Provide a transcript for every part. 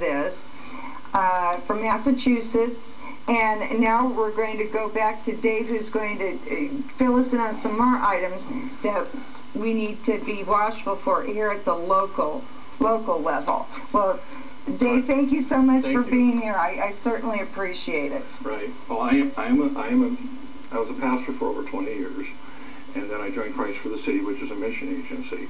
of this from Massachusetts. And now we're going to go back to Dave, who's going to fill us in on some more items that we need to be watchful for here at the local level. Well, Dave, thank you so much for being here. I certainly appreciate it. Right. Well, I was a pastor for over 20 years, and then I joined Christ for the City, which is a mission agency.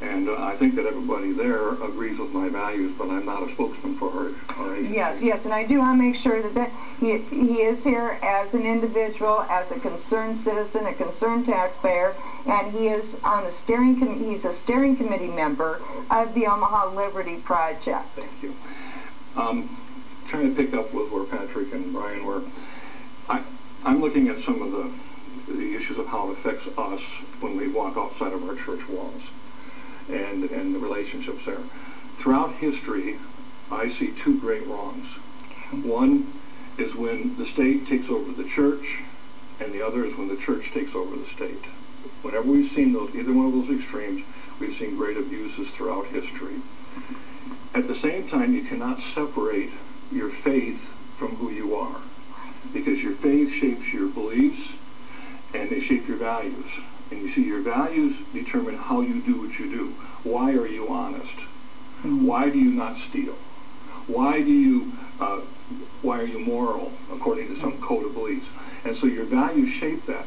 And I think that everybody there agrees with my values, but I'm not a spokesman for our agency. Yes, and I do want to make sure that he is here as an individual, as a concerned citizen, a concerned taxpayer, and he is on the he's a steering committee member of the Omaha Liberty Project. Thank you. Trying to pick up with where Patrick and Brian were, I'm looking at some of the issues of how it affects us when we walk outside of our church walls. And the relationships there. Throughout history, I see two great wrongs. One is when the state takes over the church, and the other is when the church takes over the state. Whenever we've seen either one of those extremes, we've seen great abuses throughout history. At the same time, you cannot separate your faith from who you are, because your faith shapes your beliefs, and they shape your values. And you see, your values determine how you do what you do. Why are you honest? Why do you not steal? Why are you moral, according to some code of beliefs? And so your values shape that.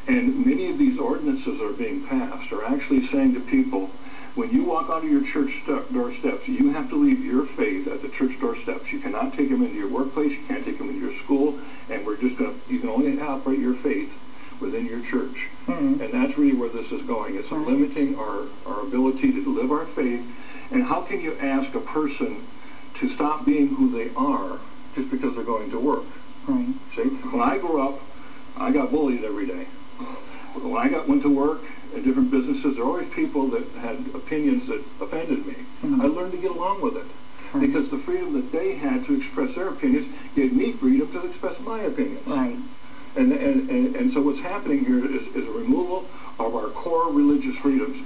And many of these ordinances that are being passed are actually saying to people, when you walk onto your church doorsteps, you have to leave your faith at the church doorsteps. You cannot take them into your workplace. You can't take them into your school. And you can only operate your faith within your church. And that's really where this is going. It's limiting our ability to live our faith. And how can you ask a person to stop being who they are just because they're going to work? See, when I grew up, I got bullied every day. When I went to work in different businesses, there were always people that had opinions that offended me. I learned to get along with it, because the freedom that they had to express their opinions gave me freedom to express my opinions. And so what's happening here is a removal of our core religious freedoms.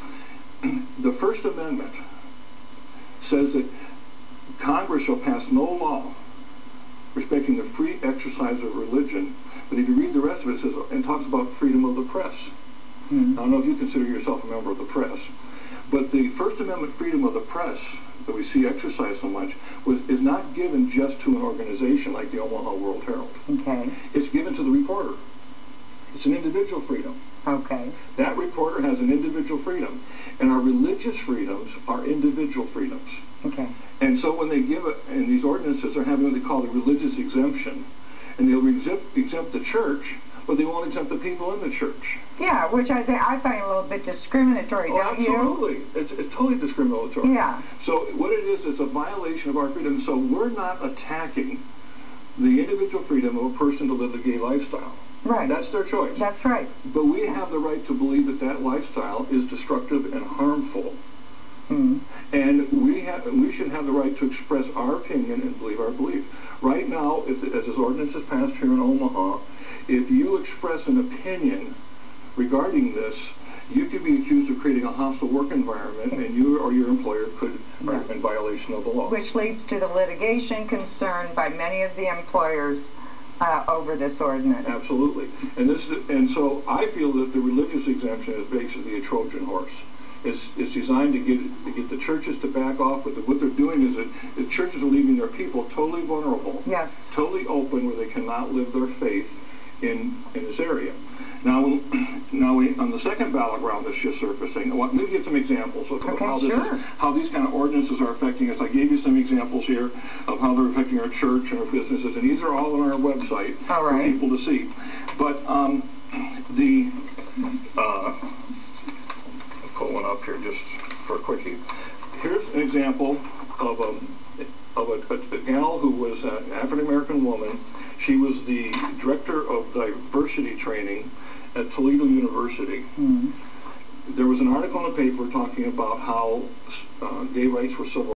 The First Amendment says that Congress shall pass no law respecting the free exercise of religion, but if you read the rest of it, it says, and talks about freedom of the press. I don't know if you consider yourself a member of the press, but the First Amendment freedom of the press that we see exercised so much is not given just to an organization like the Omaha World Herald. It's given to the reporter. It's an individual freedom. That reporter has an individual freedom. And our religious freedoms are individual freedoms. And so when they give it, and these ordinances are having what they call the religious exemption, and they'll exempt the church, but they won't exempt the people in the church. Yeah, which I find a little bit discriminatory, don't you? Absolutely. It's totally discriminatory. So what it is, it's a violation of our freedom. So we're not attacking the individual freedom of a person to live a gay lifestyle. That's their choice. That's right. But we have the right to believe that that lifestyle is destructive and harmful. And we should have the right to express our opinion and believe our belief. Right now, as this ordinance is passed here in Omaha, if you express an opinion regarding this, you could be accused of creating a hostile work environment, and you or your employer could be in violation of the law. Which leads to the litigation concern by many of the employers over this ordinance. Absolutely. And so I feel that the religious exemption is basically a Trojan horse. It's designed to get the churches to back off. But what they're doing is that the churches are leaving their people totally vulnerable, totally open, where they cannot live their faith in this area. Now on the second battleground that's just surfacing, let me give some examples of how these kind of ordinances are affecting us. I gave you some examples here of how they're affecting our church and our businesses, and these are all on our website for people to see. But I'll pull one up here just for a quickie. Here's an example of a gal who was an African-American woman. She was the director of diversity training at Toledo University. There was an article in the paper talking about how gay rights were civil